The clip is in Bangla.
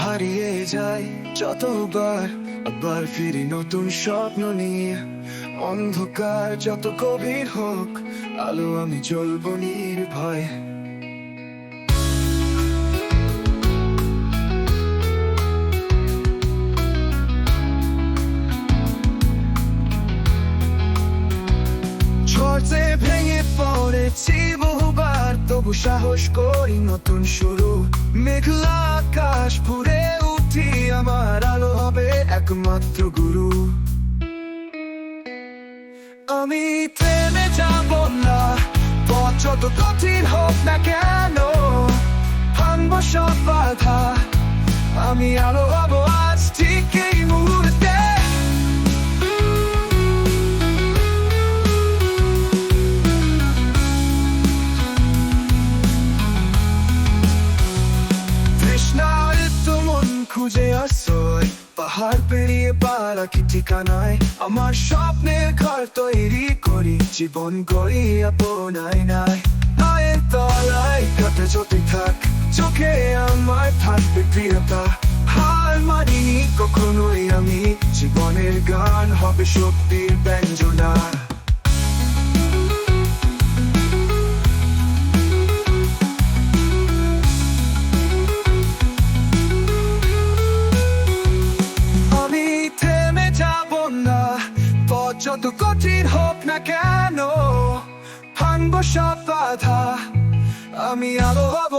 হারিয়ে যায় যতবার, আবার ফিরি নতুন স্বপ্ন নিয়ে। অন্ধকার যত গভীর হোক, আলো আমি জ্বলবো নির্ভয়। ঝড়ে ভেঙে পড়েছি বহুবার, তবু সাহস করি নতুন শুরু। মেঘলা আকাশ ফুরে উঠি, আমার আলো হবে একমাত্র গুরু। আমি থেমে যাব না, পথ যত কঠিন হোক না কেন। ভাঙবো সব বাধা, আমি আলো হব আজ ঠিক এই মুহূর্তে। তৃষ্ণার মন খুঁজে আশ্রয়, পাহাড় পেরিয়ে পালাকি ঠিকানায়। আমার স্বপ্নের ঘর তৈরি করি, জীবন গড়ি আপনায় নাই। পায়ের তলায় কাঁটা যদি থাক, চোখে আমার থাকবে প্রিয়তা। হার মানিনি কখনোই আমি, জীবনের গান হবে শক্তির ব্যঞ্জনা। যত কঠিন হোক না কেন, ভাঙবো সব বাধা, আমি আলো হব